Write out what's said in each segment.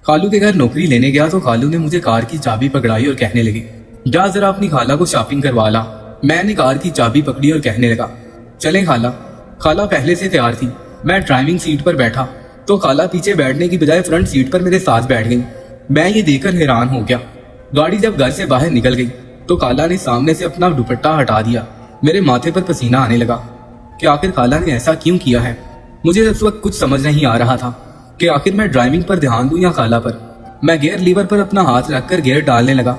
खालू के घर नौकरी लेने गया तो खालू ने मुझे कार की चाबी पकड़ाई और कहने लगे, जा जरा अपनी खाला को शॉपिंग करवा ला। मैंने कार की चाबी पकड़ी और कहने लगा, चलें खाला। खाला पहले से तैयार थी। मैं ड्राइविंग सीट पर बैठा तो खाला पीछे बैठने की बजाय फ्रंट सीट पर मेरे साथ बैठ गई। मैं ये देखकर हैरान हो गया। गाड़ी जब घर से बाहर निकल गई तो खाला ने सामने से अपना दुपट्टा हटा दिया। मेरे माथे पर पसीना आने लगा कि आखिर खाला ने ऐसा क्यों किया है। मुझे उस वक्त कुछ समझ नहीं आ रहा था कि आखिर मैं ड्राइविंग पर ध्यान दूं या खाला पर। मैं गियर लीवर पर अपना हाथ रखकर गियर डालने लगा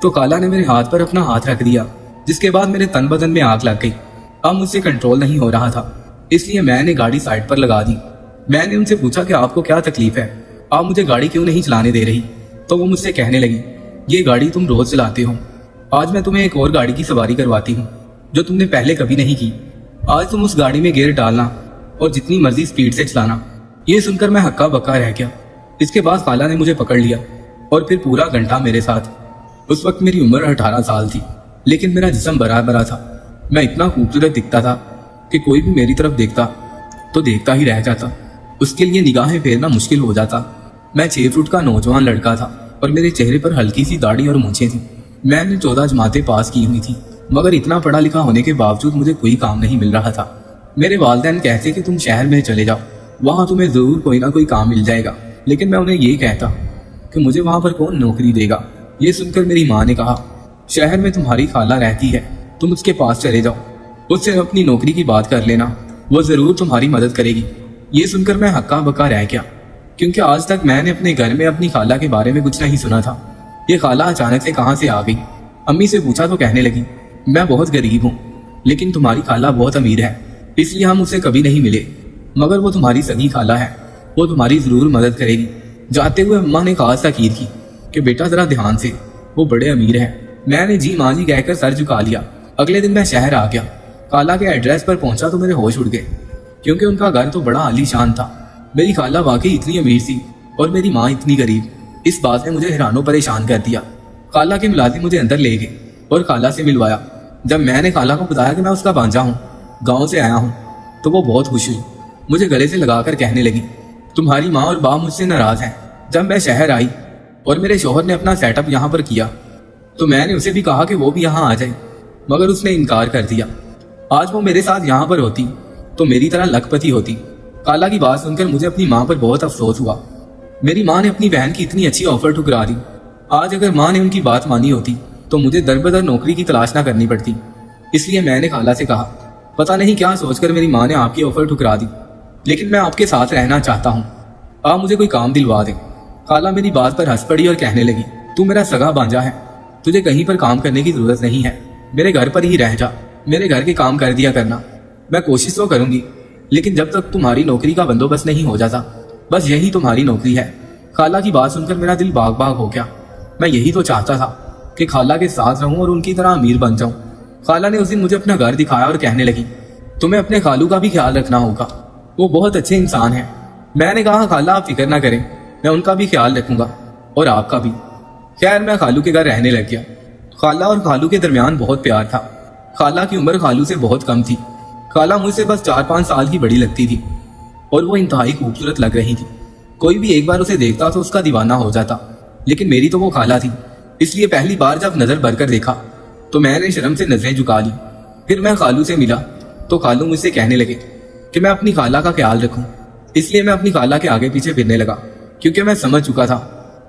तो खाला ने मेरे हाथ पर अपना हाथ रख दिया, जिसके बाद मेरे तन बदन में आग लग गई। अब मुझसे कंट्रोल नहीं हो रहा था, इसलिए मैंने गाड़ी साइड पर लगा दी। मैंने उनसे पूछा कि आपको क्या तकलीफ है, आप मुझे गाड़ी क्यों नहीं चलाने दे रही। तो वो मुझसे कहने लगी, ये गाड़ी तुम रोज चलाते हो, आज मैं तुम्हें एक और गाड़ी की सवारी करवाती हूँ जो तुमने पहले कभी नहीं की। आज तुम उस गाड़ी में गियर डालना और जितनी मर्जी स्पीड से चलाना। ये सुनकर मैं हक्का बक्का रह गया। इसके बाद खाला ने मुझे पकड़ लिया और फिर पूरा घंटा मेरे साथ। उस वक्त मेरी उम्र 18 साल थी, लेकिन मेरा जिस्म बड़ा बड़ा था। मैं इतना खूबसूरत दिखता था कि कोई भी मेरी तरफ देखता तो देखता ही रह जाता, उसके लिए निगाहें फेरना मुश्किल हो जाता। मैं 6 फुट का नौजवान लड़का था और मेरे चेहरे पर हल्की सी दाढ़ी और मूंछें थी। मैंने 14 जमातें पास की हुई थी, मगर इतना पढ़ा लिखा होने के बावजूद मुझे कोई काम नहीं मिल रहा था। मेरे वालिदैन कहते कि तुम शहर में चले जाओ, वहां तुम्हें जरूर कोई ना कोई काम मिल जाएगा। लेकिन मैं उन्हें ये कहता कि मुझे वहां पर कौन नौकरी देगा। ये सुनकर मेरी माँ ने कहा, शहर में तुम्हारी खाला रहती है, तुम उसके पास चले जाओ, उससे अपनी नौकरी की बात कर लेना, वो जरूर तुम्हारी मदद करेगी। ये सुनकर मैं हक्का बक्का रह गया, क्योंकि आज तक मैंने अपने घर में अपनी खाला के बारे में कुछ नहीं सुना था। ये खाला अचानक से कहाँ से आ गई। अम्मी से पूछा तो कहने लगी, मैं बहुत गरीब हूँ, लेकिन तुम्हारी खाला बहुत अमीर है, इसलिए हम उससे कभी नहीं मिले, मगर वो तुम्हारी सगी खाला है, वो तुम्हारी जरूर मदद करेगी। जाते हुए अम्मा ने खास ताकीद की कि बेटा जरा ध्यान से, वो बड़े अमीर हैं। मैंने जी माँ जी कहकर सर झुका लिया। अगले दिन मैं शहर आ गया। खाला के एड्रेस पर पहुंचा तो मेरे होश उड़ गए, क्योंकि उनका घर तो बड़ा आलीशान था। मेरी खाला वाकई इतनी अमीर थी और मेरी माँ इतनी गरीब। इस बात ने मुझे हैरानो परेशान कर दिया। खाला के मुलाजिम मुझे अंदर ले गए और खाला से मिलवाया। जब मैंने खाला को बताया कि मैं उसका भांजा हूँ, गाँव से आया हूँ, तो वो बहुत खुश हुई। मुझे गले से लगाकर कहने लगी, तुम्हारी माँ और बाप मुझसे नाराज हैं। जब मैं शहर आई और मेरे शोहर ने अपना सेटअप यहाँ पर किया तो मैंने उसे भी कहा कि वो भी यहाँ आ जाए, मगर उसने इनकार कर दिया। आज वो मेरे साथ यहाँ पर होती तो मेरी तरह लखपति होती। खाला की बात सुनकर मुझे अपनी माँ पर बहुत अफसोस हुआ। मेरी माँ ने अपनी बहन की इतनी अच्छी ऑफर ठुकरा दी। आज अगर माँ ने उनकी बात मानी होती तो मुझे दर बदर नौकरी की तलाश ना करनी पड़ती। इसलिए मैंने खाला से कहा, पता नहीं क्या सोचकर मेरी माँ ने आपकी ऑफर ठुकरा दी, लेकिन मैं आपके साथ रहना चाहता हूँ, आप मुझे कोई काम दिलवा दें। खाला मेरी बात पर हंस पड़ी और कहने लगी, तू मेरा सगा भांजा है, तुझे कहीं पर काम करने की जरूरत नहीं है, मेरे घर पर ही रह जा, मेरे घर के काम कर दिया करना। मैं कोशिश तो करूंगी, लेकिन जब तक तुम्हारी नौकरी का बंदोबस्त नहीं हो जाता, बस यही तुम्हारी नौकरी है। खाला की बात सुनकर मेरा दिल बाग बाग हो गया। मैं यही तो चाहता था कि खाला के साथ रहूं और उनकी तरह अमीर बन जाऊं। खाला ने उस दिन मुझे अपना घर दिखाया और कहने लगी, तुम्हें अपने खालू का भी ख्याल रखना होगा, वो बहुत अच्छे इंसान हैं। मैंने कहा, खाला आप फिक्र ना करें, मैं उनका भी ख्याल रखूंगा और आपका भी। खैर मैं खालू के घर रहने लग गया। खाला और खालू के दरमियान बहुत प्यार था। खाला की उम्र खालू से बहुत कम थी। खाला मुझसे बस 4-5 साल की बड़ी लगती थी और वो इंतहाई खूबसूरत लग रही थी। कोई भी एक बार उसे देखता तो उसका दीवाना हो जाता, लेकिन मेरी तो वो खाला थी। इसलिए पहली बार जब नजर भरकर देखा तो मैंने शर्म से नजरें झुका ली। फिर मैं खालू से मिला तो खालू मुझसे कहने लगे कि मैं अपनी खाला का ख्याल रखूं। इसलिए मैं अपनी खाला के आगे पीछे फिरने लगा, क्योंकि मैं समझ चुका था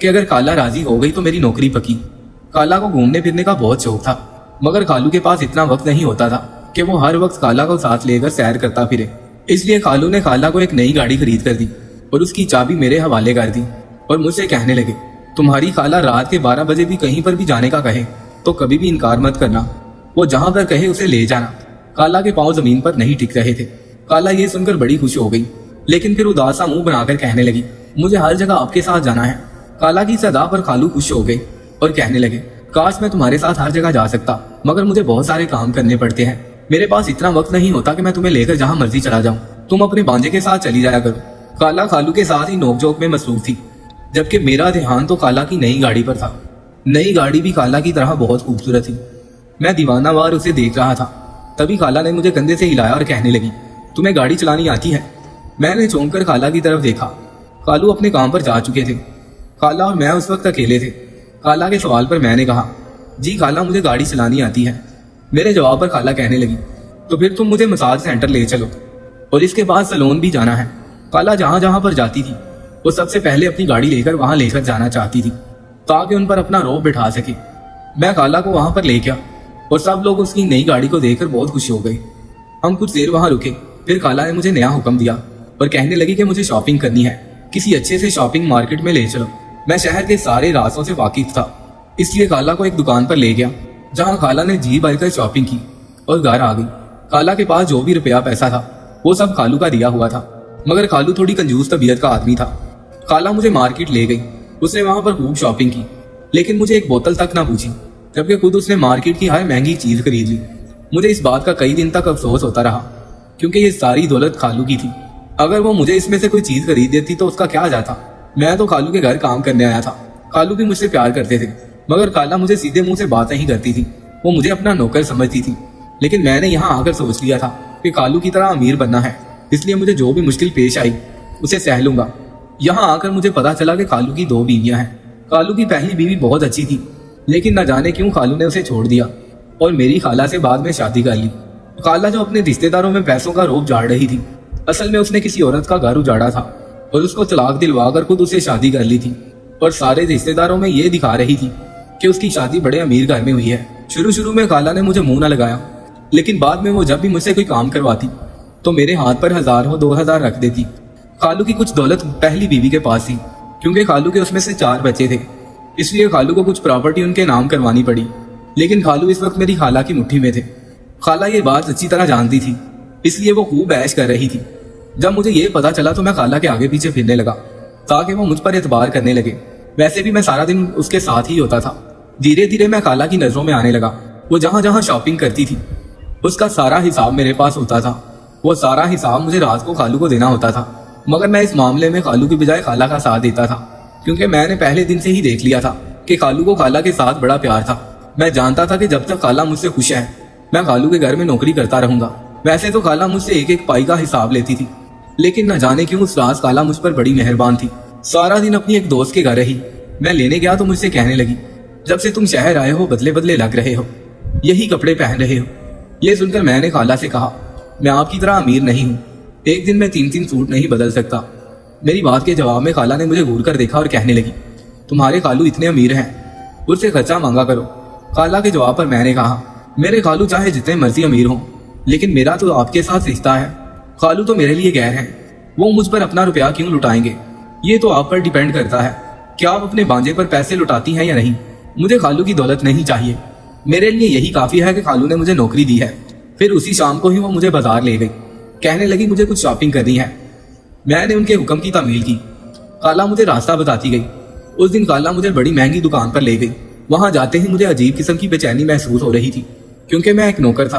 कि अगर खाला राजी हो गई तो मेरी नौकरी पकी। खाला को घूमने फिरने का बहुत शौक था, मगर खालू के पास इतना वक्त नहीं होता था कि वो हर वक्त खाला को साथ लेकर सैर करता फिरे। इसलिए खालू ने खाला को एक नई गाड़ी खरीद कर दी और उसकी चाबी मेरे हवाले कर दी और मुझसे कहने लगे, तुम्हारी खाला रात के 12 बजे भी कहीं पर भी जाने का कहे तो कभी भी इनकार मत करना, वो जहां पर कहे उसे ले जाना। खाला के पांव जमीन पर नहीं टिक रहे थे। खाला ये सुनकर बड़ी खुश हो गई, लेकिन फिर उदास सा मुंह बनाकर कहने लगी, मुझे हर जगह आपके साथ जाना है। खाला की सदा पर खालू खुश हो गए और कहने लगे, काश मैं तुम्हारे साथ हर जगह जा सकता, मगर मुझे बहुत सारे काम करने पड़ते हैं। मेरे पास इतना वक्त नहीं होता कि मैं तुम्हें लेकर जहां मर्जी चला जाऊं। तुम अपने भांजे के साथ चली जाया करो। खाला खालू के साथ ही नोकझोंक में मसरूफ थी, जबकि मेरा ध्यान तो खाला की नई गाड़ी पर था। नई गाड़ी भी खाला की तरह बहुत खूबसूरत थी। मैं दीवानावार उसे देख रहा था। तभी खाला ने मुझे कंधे से हिलाया और कहने लगी, तुम्हें गाड़ी चलानी आती है? मैंने चौंक कर खाला की तरफ देखा। खालू अपने काम पर जा चुके थे। खाला और मैं उस वक्त अकेले थे। खाला के सवाल पर मैंने कहा, जी खाला मुझे गाड़ी चलानी आती है। मेरे जवाब पर खाला कहने लगी, तो फिर तुम मुझे मसाज सेंटर ले चलो और इसके बाद सैलून भी जाना है। खाला जहाँ जहाँ पर जाती थी वो सबसे पहले अपनी गाड़ी लेकर वहां लेकर जाना चाहती थी ताकि उन पर अपना रौब बिठा सके। मैं खाला को वहां पर ले गया और सब लोग उसकी नई गाड़ी को देखकर बहुत खुश हो गए। हम कुछ देर वहां रुके, फिर खाला ने मुझे नया हुक्म दिया और कहने लगी कि मुझे शॉपिंग करनी है, किसी अच्छे से शॉपिंग मार्केट में ले चलो। मैं शहर के सारे रास्तों से वाकिफ था, इसलिए खाला को एक दुकान पर ले गया जहाँ खाला ने जी भरकर शॉपिंग की और घर आ गई। खाला के पास जो भी रुपया पैसा था वो सब खालू का दिया हुआ था, मगर खालू थोड़ी कंजूस तबीयत का आदमी था। खाला मुझे मार्केट ले गई, उसने वहां पर खूब शॉपिंग की, लेकिन मुझे एक बोतल तक ना पूछी, जबकि खुद उसने मार्केट की हर महंगी चीज खरीद ली। मुझे इस बात का कई दिन तक अफसोस होता रहा, क्योंकि ये सारी दौलत खालू की थी। अगर वो मुझे इसमें से कोई चीज खरीद देती तो उसका क्या जाता। मैं तो खालू के घर काम करने आया था। खालू भी मुझसे प्यार करते थे, मगर खाला मुझे सीधे मुंह से बात नहीं करती थी, वो मुझे अपना नौकर समझती थी। लेकिन मैंने यहाँ आकर सोच लिया था कि खालू की तरह अमीर बनना है, इसलिए मुझे जो भी मुश्किल पेश आई उसे सह लूंगा। यहाँ आकर मुझे पता चला कि खालू की 2 बीवियां हैं। खालू की पहली बीवी बहुत अच्छी थी, लेकिन न जाने क्यों खालू ने उसे छोड़ दिया और मेरी खाला से बाद में शादी कर ली। खाला जो अपने रिश्तेदारों में पैसों का रोब झाड़ रही थी, असल में उसने किसी औरत का घर उजाड़ा था और उसको तलाक दिलवा कर खुद उसे शादी कर ली थी और सारे रिश्तेदारों में ये दिखा रही थी कि उसकी शादी बड़े अमीर घर में हुई है। शुरू में खाला ने मुझे मुंह न लगाया, लेकिन बाद में वो जब भी मुझसे कोई काम करवाती तो मेरे हाथ पर 1000 हो 2000 रख देती। खालू की कुछ दौलत पहली बीवी के पास थी, क्योंकि खालू के उसमें से 4 बच्चे थे, इसलिए खालू को कुछ प्रॉपर्टी उनके नाम करवानी पड़ी। लेकिन खालू इस वक्त मेरी खाला की मुट्ठी में थे। खाला ये बात अच्छी तरह जानती थी, इसलिए वो खूब ऐश कर रही थी। जब मुझे ये पता चला तो मैं खाला के आगे पीछे फिरने लगा ताकि वो मुझ पर एतबार करने लगे। वैसे भी मैं सारा दिन उसके साथ ही होता था। धीरे धीरे मैं खाला की नजरों में आने लगा। वो जहाँ जहाँ शॉपिंग करती थी उसका सारा हिसाब मेरे पास होता था। वो सारा हिसाब मुझे रात को खालू को देना होता था, मगर मैं इस मामले में खालू की बजाय खाला का साथ देता था, क्योंकि मैंने पहले दिन से ही देख लिया था कि खालू को खाला के साथ बड़ा प्यार था। मैं जानता था कि जब तक खाला मुझसे खुश है मैं खालू के घर में नौकरी करता रहूंगा। वैसे तो खाला मुझसे एक एक पाई का हिसाब लेती थी, लेकिन न जाने क्यों उस रात खाला मुझ पर बड़ी मेहरबान थी। सारा दिन अपनी एक दोस्त के घर रही। मैं लेने गया तो मुझसे कहने लगी, जब से तुम शहर आए हो बदले बदले लग रहे हो, यही कपड़े पहन रहे हो। ये सुनकर मैंने खाला से कहा, मैं आपकी तरह अमीर नहीं हूँ, एक दिन में 3 सूट नहीं बदल सकता। मेरी बात के जवाब में खाला ने मुझे घूर कर देखा और कहने लगी, तुम्हारे खालू इतने अमीर हैं, उससे खर्चा मांगा करो। खाला के जवाब पर मैंने कहा, मेरे खालू चाहे जितने मर्जी अमीर हों, लेकिन मेरा तो आपके साथ रिश्ता है। खालू तो मेरे लिए गैर हैं, वो मुझ पर अपना रुपया क्यों लुटाएंगे, ये तो आप पर डिपेंड करता है कि आप अपने भांजे पर पैसे लुटाती हैं या नहीं। मुझे खालू की दौलत नहीं चाहिए, मेरे लिए यही काफी है कि खालू ने मुझे नौकरी दी है। फिर उसी शाम को ही वो मुझे बाजार ले गई। कहने लगी मुझे कुछ शॉपिंग करनी है। मैंने उनके हुक्म की तामील की। खाला मुझे रास्ता बताती गई। उस दिन खाला मुझे बड़ी महंगी दुकान पर ले गई। वहां जाते ही मुझे अजीब किस्म की बेचैनी महसूस हो रही थी, क्योंकि मैं एक नौकर था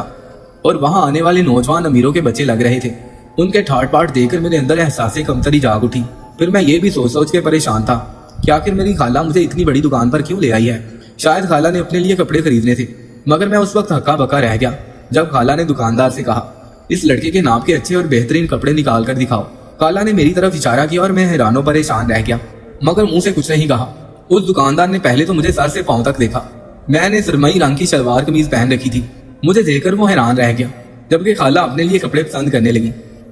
और वहां आने वाले नौजवान अमीरों के बच्चे लग रहे थे। उनके ठाट पाट देखकर मेरे अंदर एहसास कमतरी जाग उठी। फिर मैं ये भी सोच सोच के परेशान था कि आखिर मेरी खाला मुझे इतनी बड़ी दुकान पर क्यों ले आई है। शायद खाला ने अपने लिए कपड़े खरीदने थे, मगर मैं उस वक्त हक्का बक्का रह गया जब खाला ने दुकानदार से कहा, इस लड़के के नाप के अच्छे और बेहतरीन कपड़े निकाल कर दिखाओ। खाला ने मेरी तरफ इशारा किया और मैं हैरानो परेशान रह गया, मगर मुंह से कुछ नहीं कहा। उस दुकानदार ने पहले तो मुझे सर से पांव तक देखा। मैंने सुरमई रंग की सलवार कमीज पहन रखी थी। मुझे देखकर वो हैरान रह गया, जबकि खाला अपने लिए कपड़े पसंद करने लगी।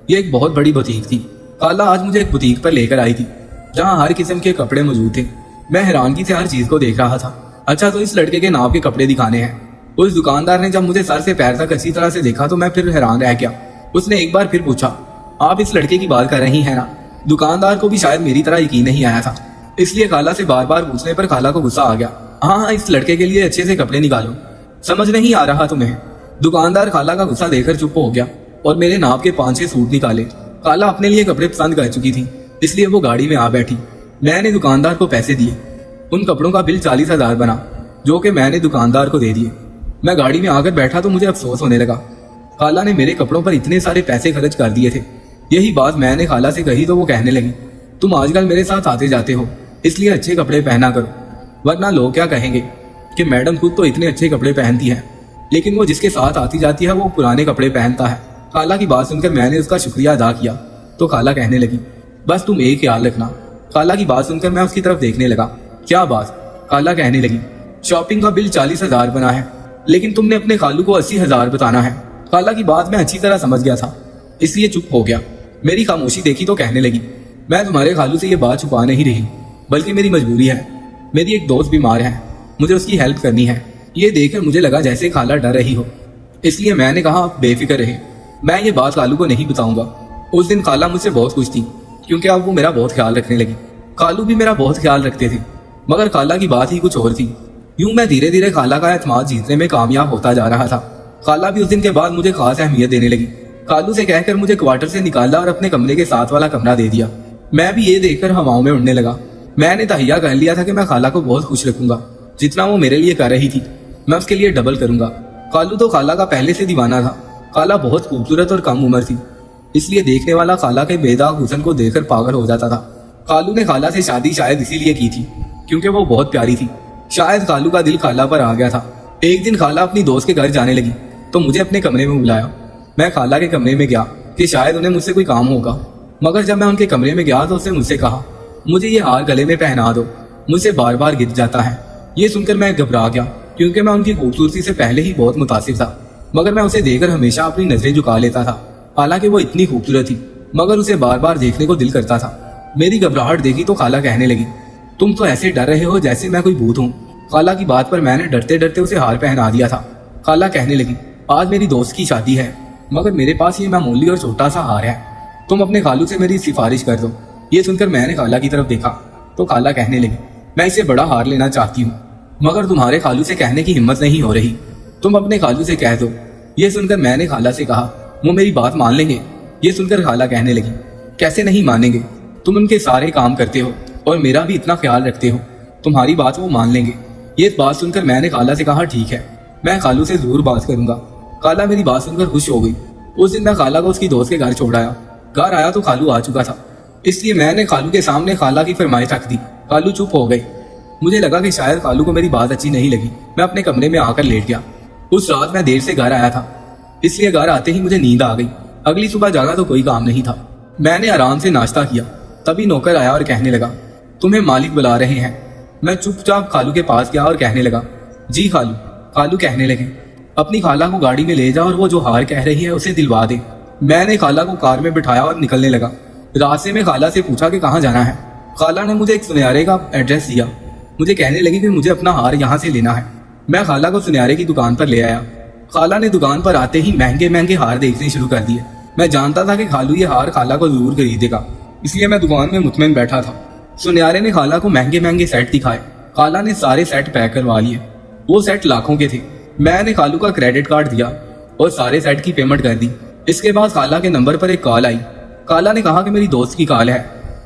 ये एक बहुत बड़ी बुटीक थी। खाला आज मुझे एक बुटीक पर लेकर आई थी जहाँ हर किस्म के कपड़े मौजूद थे। मैं हैरानगी से हर चीज को देख रहा था। अच्छा, तो इस लड़के के नाप के कपड़े दिखाने हैं। उस दुकानदार ने जब मुझे सर से पैर तक अच्छी तरह से देखा तो मैं फिर हैरान रह गया। उसने एक बार फिर पूछा, आप इस लड़के की बात कर रही हैं ना? दुकानदार को भी शायद मेरी तरह यकीन नहीं आया था, इसलिए खाला से बार बार पूछने पर खाला को गुस्सा आ गया। हाँ, इस लड़के के लिए अच्छे से कपड़े निकालो। समझ नहीं आ रहा तुम्हें? दुकानदार खाला का गुस्सा देखकर चुप हो गया और मेरे नाप के 5-6 सूट निकाले। खाला अपने लिए कपड़े पसंद कर चुकी थी, इसलिए वो गाड़ी में आ बैठी। मैंने दुकानदार को पैसे दिए। उन कपड़ों का बिल 40,000 बना, जो कि मैंने दुकानदार को दे दिए। मैं गाड़ी में आकर बैठा तो मुझे अफसोस होने लगा। खाला ने मेरे कपड़ों पर इतने सारे पैसे खर्च कर दिए थे। यही बात मैंने खाला से कही तो वो कहने लगी, तुम आजकल मेरे साथ आते जाते हो, इसलिए अच्छे कपड़े पहना करो, वरना लोग क्या कहेंगे कि मैडम खुद तो इतने अच्छे कपड़े पहनती है, लेकिन वो जिसके साथ आती जाती है वो पुराने कपड़े पहनता है। खाला की बात सुनकर मैंने उसका शुक्रिया अदा किया तो खाला कहने लगी, बस तुम एक ख्याल रखना, खाला की बात सुनकर मैं उसकी तरफ देखने लगा। क्या बात? खाला कहने लगी, शॉपिंग का बिल 40,000 बना है, लेकिन तुमने अपने खालू को 80,000 बताना है। खाला की बात मैं अच्छी तरह समझ गया था, इसलिए चुप हो गया। मेरी खामोशी देखी तो कहने लगी, मैं तुम्हारे खालू से ये बात छुपा नहीं रही, बल्कि मेरी मजबूरी है। मेरी एक दोस्त बीमार है, मुझे उसकी हेल्प करनी है। ये देखकर मुझे लगा जैसे खाला डर रही हो, इसलिए मैंने कहा आप बेफिक्र रहे, मैं ये बात खालू को नहीं बताऊंगा। उस दिन खाला मुझसे बहुत खुश थी, क्योंकि अब वो मेरा बहुत ख्याल रखने लगी। खालू भी मेरा बहुत ख्याल रखते थे, मगर खाला की बात ही कुछ और थी। यूं मैं धीरे धीरे खाला का एतमाद जीतने में कामयाब होता जा रहा था। खाला भी उस दिन के बाद मुझे खास अहमियत देने लगी। खालू से कहकर मुझे क्वार्टर से निकाला और अपने कमरे के साथ वाला कमरा दे दिया। मैं भी ये देखकर हवाओं में उड़ने लगा। मैंने तहैया कर लिया था कि मैं खाला को बहुत खुश रखूंगा। जितना वो मेरे लिए कर रही थी, मैं उसके लिए डबल करूंगा। खालू तो खाला का पहले से दीवाना था। खाला बहुत खूबसूरत और कम उम्र थी, इसलिए देखने वाला खाला के बेदाग हुस्न को देखकर पागल हो जाता था। खालू ने खाला से शादी शायद इसीलिए की थी, क्योंकि वो बहुत प्यारी थी। शायद खालू का दिल खाला पर आ गया था। एक दिन खाला अपनी दोस्त के घर जाने लगी तो मुझे अपने कमरे में बुलाया। मैं खाला के कमरे में गया कि शायद उन्हें मुझसे कोई काम होगा, मगर जब मैं उनके कमरे में गया तो उसने मुझसे कहा, मुझे ये हार गले में पहना दो, मुझसे बार बार गिर जाता है। ये सुनकर मैं घबरा गया, क्योंकि मैं उनकी खूबसूरती से पहले ही बहुत मुतासिर था, मगर मैं उसे देखकर हमेशा अपनी नजरें झुका लेता था। हालांकि वो इतनी खूबसूरत थी, मगर उसे बार बार देखने को दिल करता था। मेरी घबराहट देखी तो खाला कहने लगी, तुम तो ऐसे डर रहे हो जैसे मैं कोई भूत हूँ। खाला की बात पर मैंने डरते डरते उसे हार पहना दिया था। खाला कहने लगी, आज मेरी दोस्त की शादी है, मगर मेरे पास ये मामूली और छोटा सा हार है, तुम अपने खालू से मेरी सिफारिश कर दो। ये सुनकर मैंने खाला की तरफ देखा तो खाला कहने लगी, मैं इसे बड़ा हार लेना चाहती हूँ, मगर तुम्हारे खालू से कहने की हिम्मत नहीं हो रही, तुम अपने खालू से कह दो। ये सुनकर मैंने खाला से कहा, वो मेरी बात मान लेंगे? ये सुनकर खाला कहने लगी, कैसे नहीं मानेंगे, तुम उनके सारे काम करते हो और मेरा भी इतना ख्याल रखते हो, तुम्हारी बात वो मान लेंगे। ये बात सुनकर मैंने खाला से कहा, ठीक है, मैं खालू से जरूर बात करूंगा। खाला मेरी बात सुनकर खुश हो गई। उस दिन मैं खाला को उसकी दोस्त के घर छोड़ आया। घर आया तो खालू आ चुका था, इसलिए मैंने खालू के सामने खाला की फरमाइश रख दी। खालू चुप हो गई। मुझे लगा कि शायद खालू को मेरी बात अच्छी नहीं लगी। मैं अपने कमरे में आकर लेट गया। उस रात मैं देर से घर आया था, इसलिए घर आते ही मुझे नींद आ गई। अगली सुबह जागा तो कोई काम नहीं था। मैंने आराम से नाश्ता किया, तभी नौकर आया और कहने लगा, तुम्हें मालिक बुला रहे हैं। मैं चुपचाप खालू के पास गया और कहने लगा, जी खालू। खालू कहने लगे, अपनी खाला को गाड़ी में ले जा और वो जो हार कह रही है उसे दिलवा दे। मैंने खाला को कार में बिठाया और निकलने लगा। रास्ते में खाला से पूछा कि कहाँ जाना है। खाला ने मुझे एक सुनहरे का एड्रेस दिया। मुझे कहने लगी कि मुझे अपना हार यहाँ से लेना है। मैं खाला को सुनहरे की दुकान पर ले आया। खाला ने दुकान पर आते ही महंगे महंगे हार देखने शुरू कर दिए। मैं जानता था कि खालू ये हार खाला को जरूर खरीदेगा, इसलिए मैं दुकान में मुतमईन बैठा था। सुनहरे ने खाला को महंगे महंगे सेट दिखाए। खाला ने सारे सेट पैक करवा लिए। वो सेट लाखों के थे। मैंने खालू का क्रेडिट कार्ड दिया और सारे सेट की पेमेंट कर दी। इसके बाद खाला के नंबर पर एक कॉल आई। खाला ने कहा कि मेरी दोस्त की कॉल है,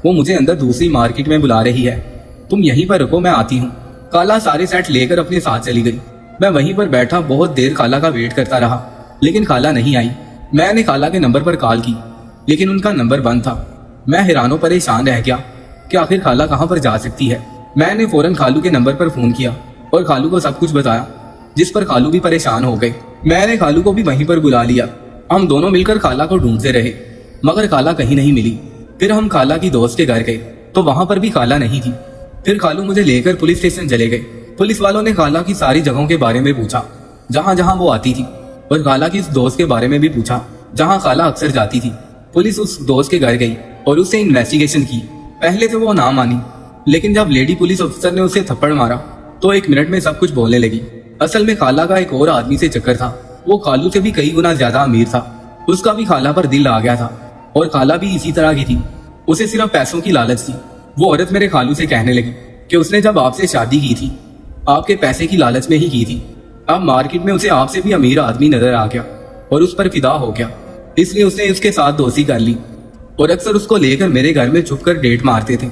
वो मुझे अंदर दूसरी मार्केट में बुला रही है, तुम यहीं पर रुको, मैं आती हूँ। खाला सारे सेट लेकर अपने साथ चली गई। मैं वहीं पर बैठा बहुत देर खाला का वेट करता रहा, लेकिन खाला नहीं आई। मैंने खाला के नंबर पर कॉल की, लेकिन उनका नंबर बंद था। मैं हैरानों परेशान रह गया कि आखिर खाला कहाँ पर जा सकती है। मैंने फौरन खालू के नंबर पर फोन किया और खालू को सब कुछ बताया, जिस पर खालू भी परेशान हो गए। मैंने खालू को भी वहीं पर बुला लिया। हम दोनों मिलकर खाला को ढूंढते रहे, मगर खाला कहीं नहीं मिली। फिर हम खाला की दोस्त के घर गए तो वहां पर भी खाला नहीं थी। फिर खालू मुझे लेकर पुलिस स्टेशन चले गए। पुलिस वालों ने खाला की सारी जगहों के बारे में पूछा जहां जहां वो आती थी, और खाला की उस दोस्त के बारे में भी पूछा जहां खाला अक्सर जाती थी। पुलिस उस दोस्त के घर गई और उससे इन्वेस्टिगेशन की। पहले तो वो ना मानी, लेकिन जब लेडी पुलिस ऑफिसर ने उसे थप्पड़ मारा तो 1 मिनट में सब कुछ बोलने लगी। असल में खाला का एक और आदमी से चक्कर था। वो खालू से भी कई गुना ज्यादा अमीर था। उसका भी खाला पर दिल आ गया था, और खाला भी इसी तरह की थी। उसे सिर्फ पैसों की लालच थी। वो औरत मेरे खालू से कहने लगी कि उसने जब आपसे शादी की थी, आपके पैसे की लालच में ही की थी। अब मार्केट में उसे आपसे भी अमीर आदमी नजर आ गया और उस पर फिदा हो गया, इसलिए उसने उसके साथ दोस्ती कर ली और अक्सर उसको लेकर मेरे घर में छुपकर डेट मारते थे।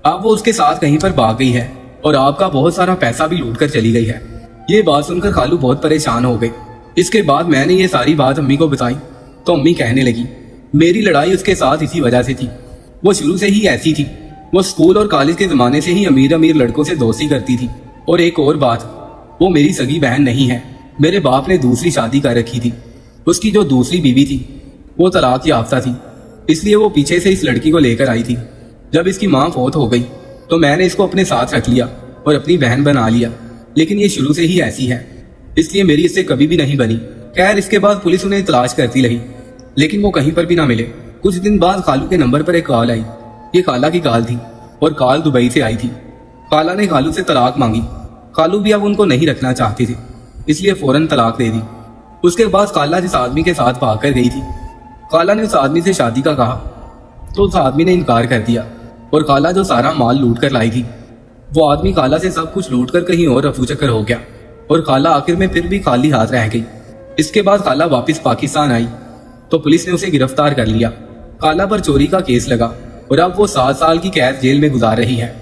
अब वो उसके साथ कहीं पर भाग गई है और आपका बहुत सारा पैसा भी लूट कर चली गई है। ये बात सुनकर खालू बहुत परेशान हो गई। इसके बाद मैंने ये सारी बात अम्मी को बताई तो अम्मी कहने लगी, मेरी लड़ाई उसके साथ इसी वजह से थी। वो शुरू से ही ऐसी थी। वो स्कूल और कॉलेज के जमाने से ही अमीर अमीर लड़कों से दोस्ती करती थी। और एक और बात, वो मेरी सगी बहन नहीं है। मेरे बाप ने दूसरी शादी कर रखी थी। उसकी जो दूसरी बीवी थी वो तलाक याफ्ता थी, इसलिए वो पीछे से इस लड़की को लेकर आई थी। جب اس کی ماں فوت ہو گئی تو میں نے اس کو اپنے ساتھ رکھ لیا اور اپنی بہن بنا لیا، لیکن یہ شروع سے ہی ایسی ہے، اس لیے میری اس سے کبھی بھی نہیں بنی۔ خیر اس کے بعد پولیس انہیں تلاش کرتی رہی لیکن وہ کہیں پر بھی نہ ملے۔ کچھ دن بعد خالو کے نمبر پر ایک کال آئی۔ یہ خالہ کی کال تھی اور کال دبئی سے آئی تھی۔ خالہ نے خالو سے طلاق مانگی۔ خالو بھی اب ان کو نہیں رکھنا چاہتی تھی، اس لیے فوراً طلاق دے دی۔ اس کے بعد خالہ جس آدمی کے ساتھ بھاگ کر گئی تھی، خالہ نے اس آدمی سے شادی کا کہا تو اس آدمی نے انکار کر دیا، اور خالہ جو سارا مال لوٹ کر لائی تھی وہ آدمی خالہ سے سب کچھ لوٹ کر کہیں اور رفو چکر ہو گیا، اور خالہ آخر میں پھر بھی خالی ہاتھ رہ گئی۔ اس کے بعد خالہ واپس پاکستان آئی تو پولیس نے اسے گرفتار کر لیا۔ خالہ پر چوری کا کیس لگا اور اب وہ 7 سال کی قید جیل میں گزار رہی ہے۔